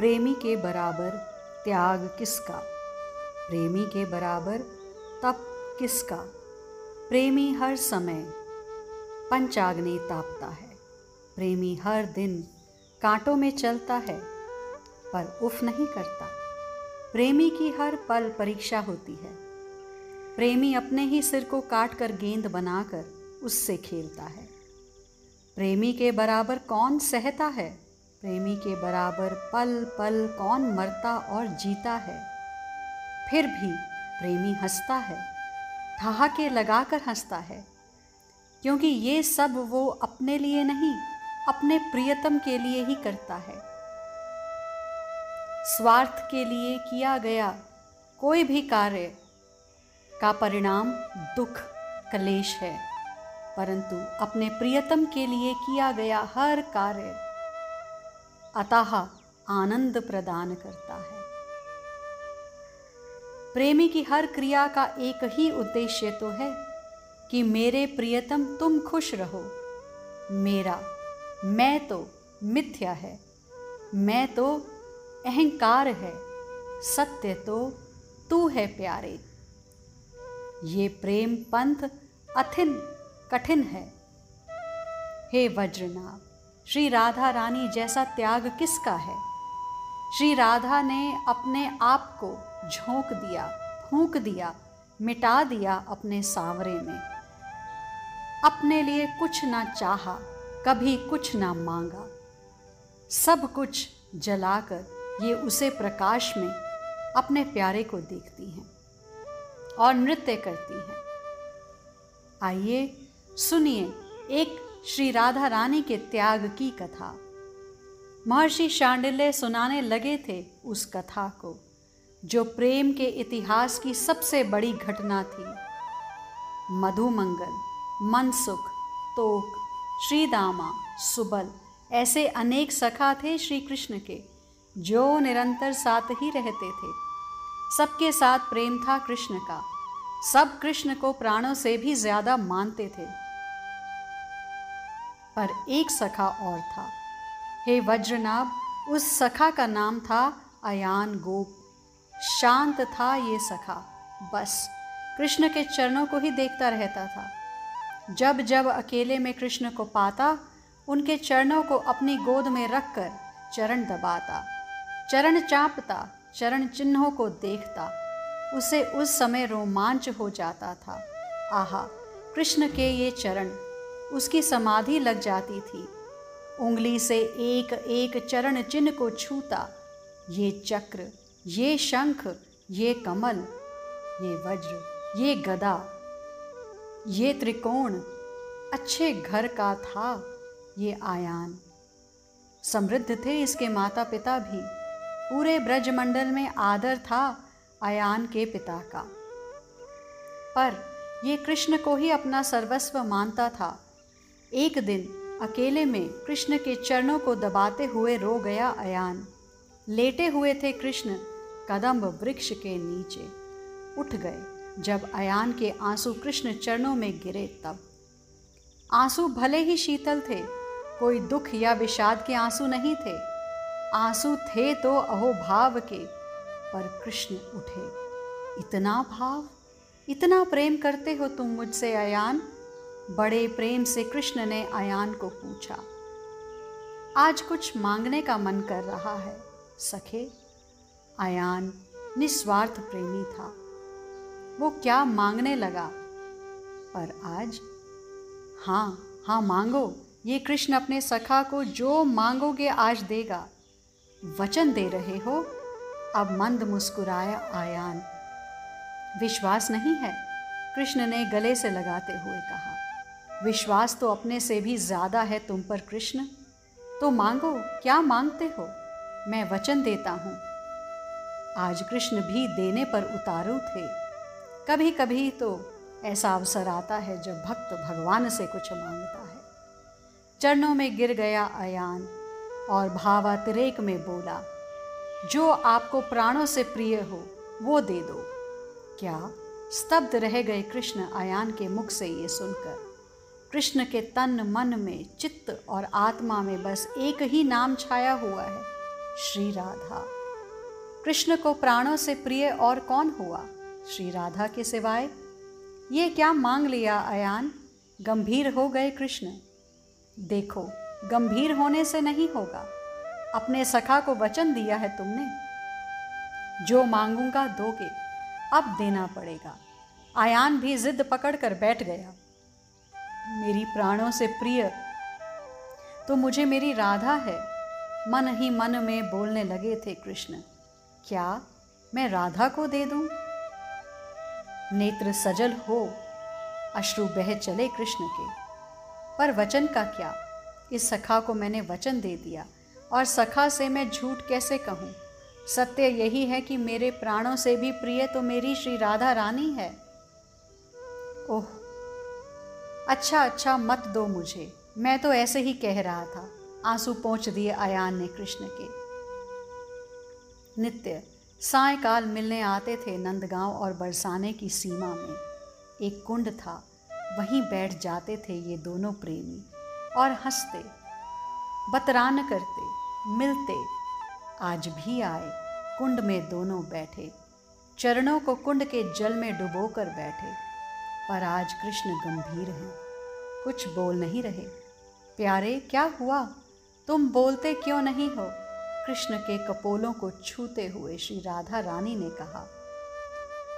प्रेमी के बराबर त्याग किसका, प्रेमी के बराबर तप किसका। प्रेमी हर समय पंचाग्नि तापता है, प्रेमी हर दिन कांटों में चलता है पर उफ नहीं करता। प्रेमी की हर पल परीक्षा होती है, प्रेमी अपने ही सिर को काट कर गेंद बनाकर उससे खेलता है। प्रेमी के बराबर कौन सहता है, प्रेमी के बराबर पल पल कौन मरता और जीता है। फिर भी प्रेमी हंसता है, ठहाके लगाकर हंसता है, क्योंकि ये सब वो अपने लिए नहीं अपने प्रियतम के लिए ही करता है। स्वार्थ के लिए किया गया कोई भी कार्य का परिणाम दुख क्लेश है, परंतु अपने प्रियतम के लिए किया गया हर कार्य अतः आनंद प्रदान करता है। प्रेमी की हर क्रिया का एक ही उद्देश्य तो है कि मेरे प्रियतम तुम खुश रहो। मेरा मैं तो मिथ्या है, मैं तो अहंकार है, सत्य तो तू है प्यारे। ये प्रेम पंथ अथिन कठिन है। हे वज्रनाभ, श्री राधा रानी जैसा त्याग किसका है। श्री राधा ने अपने आप को झोंक दिया, फूंक दिया, मिटा दिया अपने सांवरे में। अपने लिए कुछ ना चाहा, कभी कुछ ना मांगा, सब कुछ जलाकर ये उसे प्रकाश में अपने प्यारे को देखती हैं और नृत्य करती हैं। आइए सुनिए एक श्री राधा रानी के त्याग की कथा। महर्षि शांडिल्य सुनाने लगे थे उस कथा को जो प्रेम के इतिहास की सबसे बड़ी घटना थी। मधुमंगल, मनसुख, तोक, श्रीदामा, सुबल ऐसे अनेक सखा थे श्री कृष्ण के जो निरंतर साथ ही रहते थे। सबके साथ प्रेम था कृष्ण का, सब कृष्ण को प्राणों से भी ज्यादा मानते थे। पर एक सखा और था। हे वज्रनाभ, उस सखा का नाम था अयान गोप। शांत था ये सखा, बस कृष्ण के चरणों को ही देखता रहता था। जब जब अकेले में कृष्ण को पाता, उनके चरणों को अपनी गोद में रखकर चरण दबाता, चरण चापता, चरण चिन्हों को देखता। उसे उस समय रोमांच हो जाता था। आहा, कृष्ण के ये चरण, उसकी समाधि लग जाती थी। उंगली से एक एक चरण चिन्ह को छूता। ये चक्र, ये शंख, ये कमल, ये वज्र, ये गदा, ये त्रिकोण, अच्छे घर का था ये आयान। समृद्ध थे इसके माता पिता भी। पूरे ब्रजमंडल में आदर था अयान के पिता का। पर ये कृष्ण को ही अपना सर्वस्व मानता था। एक दिन अकेले में कृष्ण के चरणों को दबाते हुए रो गया अयान। लेटे हुए थे कृष्ण कदम्ब वृक्ष के नीचे। उठ गए जब अयान के आंसू कृष्ण चरणों में गिरे तब। आंसू भले ही शीतल थे, कोई दुख या विषाद के आंसू नहीं थे। आंसू थे तो अहोभाव के, पर कृष्ण उठे। इतना भाव, इतना प्रेम करते हो तुम मुझसे अयान? बड़े प्रेम से कृष्ण ने अयान को पूछा। आज कुछ मांगने का मन कर रहा है सखे। अयान निस्वार्थ प्रेमी था, वो क्या मांगने लगा। पर आज हाँ हाँ मांगो, ये कृष्ण अपने सखा को जो मांगोगे आज देगा। वचन दे रहे हो? अब मंद मुस्कुराया आयान। विश्वास नहीं है? कृष्ण ने गले से लगाते हुए कहा। विश्वास तो अपने से भी ज्यादा है तुम पर कृष्ण। तो मांगो, क्या मांगते हो? मैं वचन देता हूँ। आज कृष्ण भी देने पर उतारू थे। कभी कभी तो ऐसा अवसर आता है जब भक्त भगवान से कुछ मांगता है। चरणों में गिर गया अयान और भावातिरेक में बोला, जो आपको प्राणों से प्रिय हो वो दे दो। क्या? स्तब्ध रह गए कृष्ण अयान के मुख से ये सुनकर। कृष्ण के तन मन में, चित्त और आत्मा में बस एक ही नाम छाया हुआ है, श्री राधा। कृष्ण को प्राणों से प्रिय और कौन हुआ श्री राधा के सिवाय? ये क्या मांग लिया अयान? गंभीर हो गए कृष्ण। देखो, गंभीर होने से नहीं होगा। अपने सखा को वचन दिया है तुमने, जो मांगूंगा दोगे, अब देना पड़ेगा। अयान भी जिद पकड़ कर बैठ गया। मेरी प्राणों से प्रिय तो मुझे मेरी राधा है, मन ही मन में बोलने लगे थे कृष्ण। क्या मैं राधा को दे दूं? नेत्र सजल हो, अश्रु बह चले कृष्ण के। पर वचन का क्या? इस सखा को मैंने वचन दे दिया, और सखा से मैं झूठ कैसे कहूँ? सत्य यही है कि मेरे प्राणों से भी प्रिय तो मेरी श्री राधा रानी है। ओह, अच्छा मत दो मुझे, मैं तो ऐसे ही कह रहा था। आंसू पोंछ दिए अयान ने कृष्ण के। नित्य सायंकाल मिलने आते थे नंदगांव और बरसाने की सीमा में। एक कुंड था, वहीं बैठ जाते थे ये दोनों प्रेमी और हंसते, बतरान करते, मिलते। आज भी आए, कुंड में दोनों बैठे, चरणों को कुंड के जल में डुबोकर बैठे। पर आज कृष्ण गंभीर हैं, कुछ बोल नहीं रहे। प्यारे, क्या हुआ? तुम बोलते क्यों नहीं हो? कृष्ण के कपोलों को छूते हुए श्री राधा रानी ने कहा।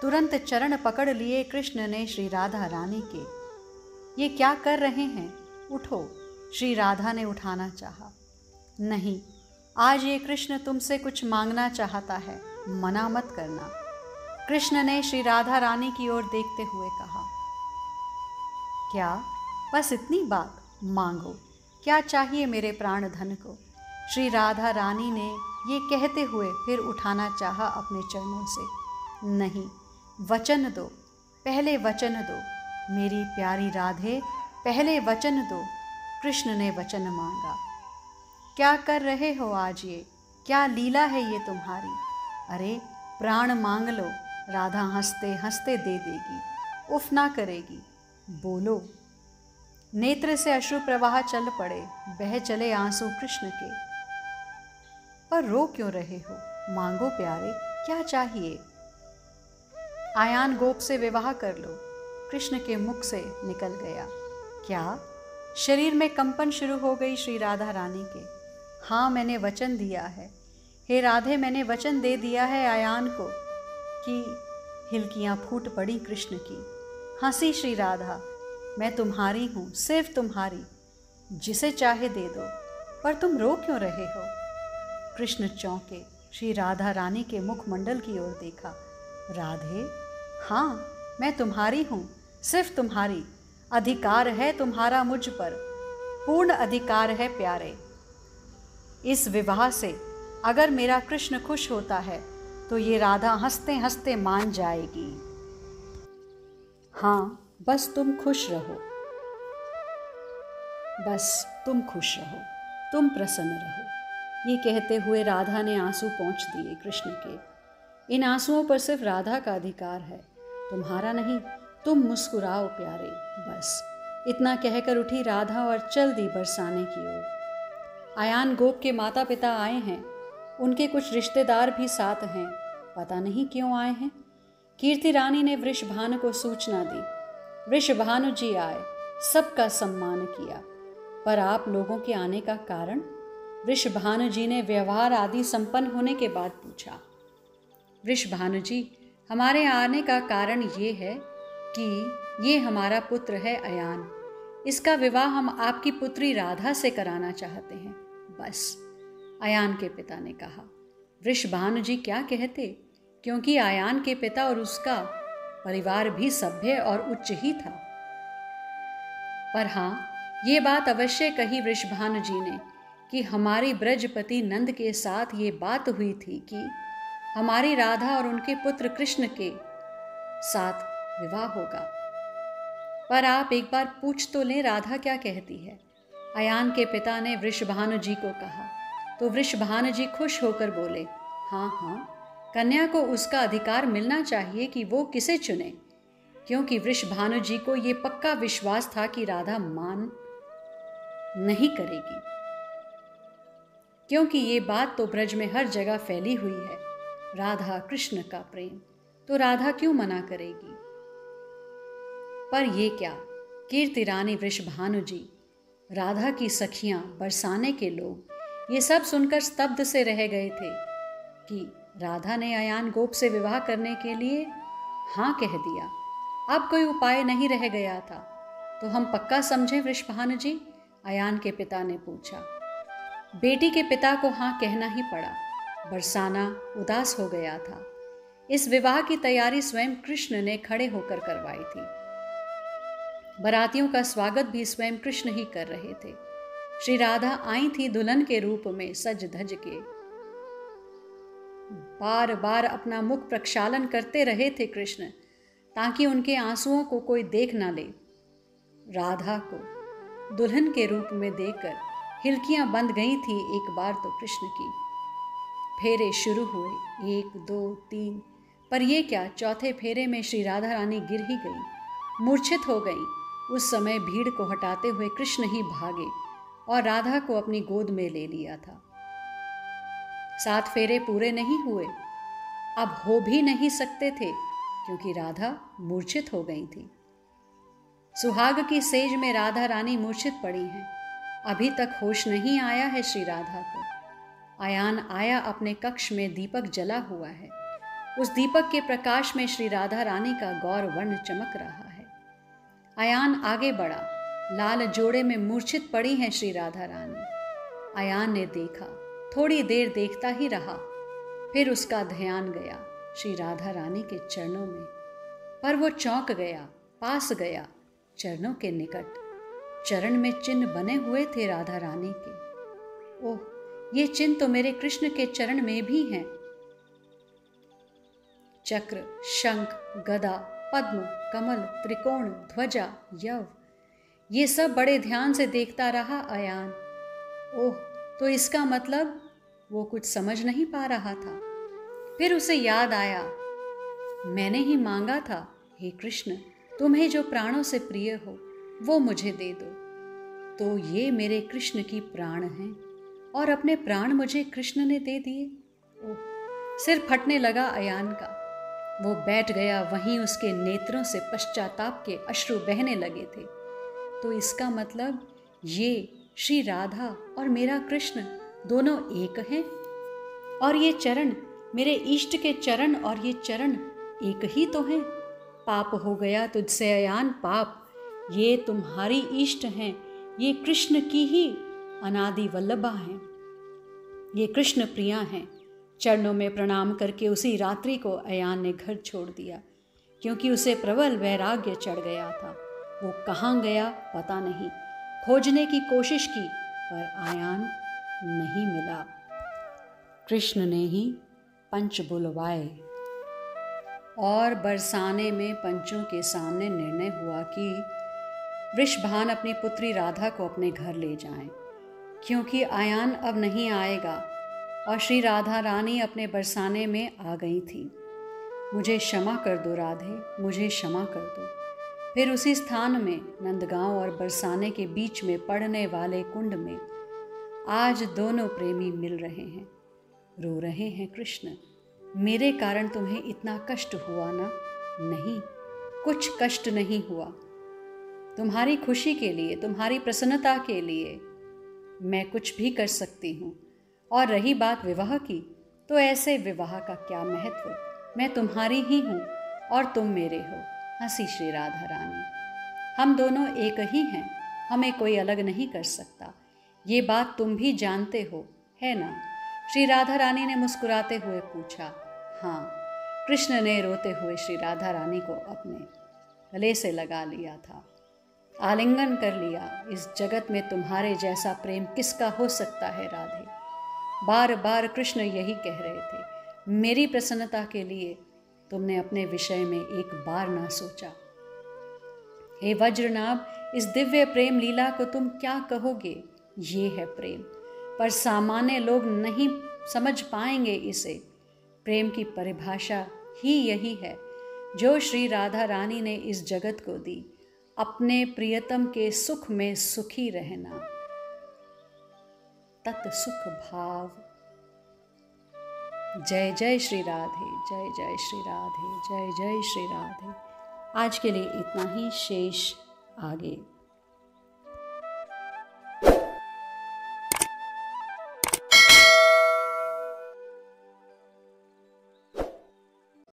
तुरंत चरण पकड़ लिए कृष्ण ने श्री राधा रानी के। ये क्या कर रहे हैं? उठो, श्री राधा ने उठाना चाहा। नहीं, आज ये कृष्ण तुमसे कुछ मांगना चाहता है, मना मत करना। कृष्ण ने श्री राधा रानी की ओर देखते हुए कहा। क्या? बस इतनी बात? मांगो, क्या चाहिए मेरे प्राण धन को? श्री राधा रानी ने ये कहते हुए फिर उठाना चाहा अपने चरणों से। नहीं, वचन दो, पहले वचन दो, मेरी प्यारी राधे, पहले वचन दो। कृष्ण ने वचन मांगा। क्या कर रहे हो आज ये? क्या लीला है ये तुम्हारी? अरे प्राण मांग लो, राधा हंसते हंसते दे देगी, उफ ना करेगी। बोलो। नेत्र से अश्रु प्रवाह चल पड़े, बह चले आंसू कृष्ण के। पर रो क्यों रहे हो? मांगो प्यारे, क्या चाहिए? आयान गोप से विवाह कर लो, कृष्ण के मुख से निकल गया। क्या? शरीर में कंपन शुरू हो गई श्री राधा रानी के। हाँ, मैंने वचन दिया है। हे राधे, मैंने वचन दे दिया है आयान को। कि हिलकियां फूट पड़ी कृष्ण की। हंसी श्री राधा। मैं तुम्हारी हूँ, सिर्फ तुम्हारी, जिसे चाहे दे दो। पर तुम रो क्यों रहे हो? कृष्ण चौंके श्री राधा रानी के मुखमंडल की ओर देखा। राधे, हाँ, मैं तुम्हारी हूँ, सिर्फ तुम्हारी। अधिकार है तुम्हारा मुझ पर, पूर्ण अधिकार है प्यारे। इस विवाह से अगर मेरा कृष्ण खुश होता है तो ये राधा हंसते हंसते मान जाएगी। हाँ, बस तुम खुश रहो, बस तुम खुश रहो, तुम प्रसन्न रहो। ये कहते हुए राधा ने आंसू पोंछ दिए कृष्ण के। इन आंसुओं पर सिर्फ राधा का अधिकार है, तुम्हारा नहीं। तुम मुस्कुराओ प्यारे, बस इतना कहकर उठी राधा और चल दी बरसाने की ओर। आयान गोप के माता पिता आए हैं, उनके कुछ रिश्तेदार भी साथ हैं। पता नहीं क्यों आए हैं। कीर्ति रानी ने वृषभानु को सूचना दी। वृषभानु जी आए, सबका सम्मान किया। पर आप लोगों के आने का कारण? वृषभानु जी ने व्यवहार आदि संपन्न होने के बाद पूछा। वृषभानु जी, हमारे आने का कारण ये है कि ये हमारा पुत्र है अयान। इसका विवाह हम आपकी पुत्री राधा से कराना चाहते हैं, बस। अयान के पिता ने कहा। वृषभानु जी क्या कहते, क्योंकि अयान के पिता और उसका परिवार भी सभ्य और उच्च ही था। पर हाँ, ये बात अवश्य कही वृषभानु जी ने कि हमारी ब्रजपति नंद के साथ ये बात हुई थी कि हमारी राधा और उनके पुत्र कृष्ण के साथ विवाह होगा। पर आप एक बार पूछ तो लें राधा क्या कहती है। अयान के पिता ने वृषभानु जी को कहा तो वृषभानु जी खुश होकर बोले, हाँ हाँ, कन्या को उसका अधिकार मिलना चाहिए कि वो किसे चुने, क्योंकि वृषभानु जी को ये पक्का विश्वास था कि राधा मान नहीं करेगी। क्योंकि ये बात तो ब्रज में हर जगह फैली हुई है, राधा कृष्ण का प्रेम, तो राधा क्यों मना करेगी। पर ये क्या, कीर्ति रानी वृषभानु जी, राधा की सखियां, बरसाने के लोग ये सब सुनकर स्तब्ध से रह गए थे कि राधा ने अयान गोप से विवाह करने के लिए हाँ कह दिया। अब कोई उपाय नहीं रह गया था, तो हम पक्का समझें वृषभानु जी, अयान के पिता ने पूछा। बेटी के पिता को हाँ कहना ही पड़ा। बरसाना उदास हो गया था। इस विवाह की तैयारी स्वयं कृष्ण ने खड़े होकर करवाई थी। बारातियों का स्वागत भी स्वयं कृष्ण ही कर रहे थे। श्री राधा आई थी दुल्हन के रूप में सज धज के। बार बार अपना मुख प्रक्षालन करते रहे थे कृष्ण, ताकि उनके आंसुओं को कोई देख ना ले। राधा को दुल्हन के रूप में देखकर हिलकियां बंद गई थी एक बार तो कृष्ण की। फेरे शुरू हुए, 1 2 3, पर ये क्या, चौथे फेरे में श्री राधा रानी गिर ही गई, मूर्छित हो गई। उस समय भीड़ को हटाते हुए कृष्ण ही भागे और राधा को अपनी गोद में ले लिया था। 7 फेरे पूरे नहीं हुए, अब हो भी नहीं सकते थे, क्योंकि राधा मूर्छित हो गई थी। सुहाग की सेज में राधा रानी मूर्छित पड़ी हैं। अभी तक होश नहीं आया है श्री राधा को। अयान आया, अपने कक्ष में दीपक जला हुआ है। उस दीपक के प्रकाश में श्री राधा रानी का गौर वर्ण चमक रहा है। अयान आगे बढ़ा, लाल जोड़े में मूर्छित पड़ी हैं श्री राधा रानी। अयान ने देखा, थोड़ी देर देखता ही रहा, फिर उसका ध्यान गया श्री राधा रानी के चरणों में। पर वो चौंक गया, पास गया, चरणों के निकट। चरण में चिन्ह बने हुए थे राधा रानी के। ओह, ये चिन्ह तो मेरे कृष्ण के चरण में भी हैं। चक्र, शंख, गदा, पद्म, कमल, त्रिकोण, ध्वजा, यव, ये सब बड़े ध्यान से देखता रहा अयान। ओह, तो इसका मतलब, वो कुछ समझ नहीं पा रहा था। फिर उसे याद आया, मैंने ही मांगा था, हे कृष्ण, तुम्हें जो प्राणों से प्रिय हो वो मुझे दे दो। तो ये मेरे कृष्ण की प्राण हैं और अपने प्राण मुझे कृष्ण ने दे दिए। ओह, सिर फटने लगा अयान का। वो बैठ गया वहीं, उसके नेत्रों से पश्चाताप के अश्रु बहने लगे थे। तो इसका मतलब ये श्री राधा और मेरा कृष्ण दोनों एक हैं, और ये चरण मेरे इष्ट के चरण और ये चरण एक ही तो हैं। पाप हो गया तुझसे अयान, पाप। ये तुम्हारी इष्ट हैं, ये कृष्ण की ही अनादि वल्लभा हैं, ये कृष्ण प्रिया हैं। चरणों में प्रणाम करके उसी रात्रि को अयान ने घर छोड़ दिया, क्योंकि उसे प्रबल वैराग्य चढ़ गया था। वो कहाँ गया पता नहीं, खोजने की कोशिश की, पर अयान नहीं मिला। कृष्ण ने ही पंच बुलवाए और बरसाने में पंचों के सामने निर्णय हुआ कि वृषभान अपनी पुत्री राधा को अपने घर ले जाएं, क्योंकि अयान अब नहीं आएगा और श्री राधा रानी अपने बरसाने में आ गई थी। मुझे क्षमा कर दो राधे, मुझे क्षमा कर दो। फिर उसी स्थान में, नंदगांव और बरसाने के बीच में पड़ने वाले कुंड में आज दोनों प्रेमी मिल रहे हैं। रो रहे हैं कृष्ण, मेरे कारण तुम्हें इतना कष्ट हुआ ना? नहीं, कुछ कष्ट नहीं हुआ। तुम्हारी खुशी के लिए, तुम्हारी प्रसन्नता के लिए मैं कुछ भी कर सकती हूँ। और रही बात विवाह की, तो ऐसे विवाह का क्या महत्व, मैं तुम्हारी ही हूँ और तुम मेरे हो। हंसी श्री राधा रानी। हम दोनों एक ही हैं, हमें कोई अलग नहीं कर सकता। ये बात तुम भी जानते हो, है ना? श्री राधा रानी ने मुस्कुराते हुए पूछा। हाँ, कृष्ण ने रोते हुए श्री राधा रानी को अपने गले से लगा लिया था, आलिंगन कर लिया। इस जगत में तुम्हारे जैसा प्रेम किसका हो सकता है राधे? बार बार कृष्ण यही कह रहे थे। मेरी प्रसन्नता के लिए तुमने अपने विषय में एक बार ना सोचा। हे वज्रनाभ, इस दिव्य प्रेम लीला को तुम क्या कहोगे? ये है प्रेम, पर सामान्य लोग नहीं समझ पाएंगे इसे। प्रेम की परिभाषा ही यही है जो श्री राधा रानी ने इस जगत को दी, अपने प्रियतम के सुख में सुखी रहना। तत्सुख भाव। जय जय श्री राधे, जय जय श्री राधे, जय जय श्री राधे। आज के लिए इतना ही, शेष आगे।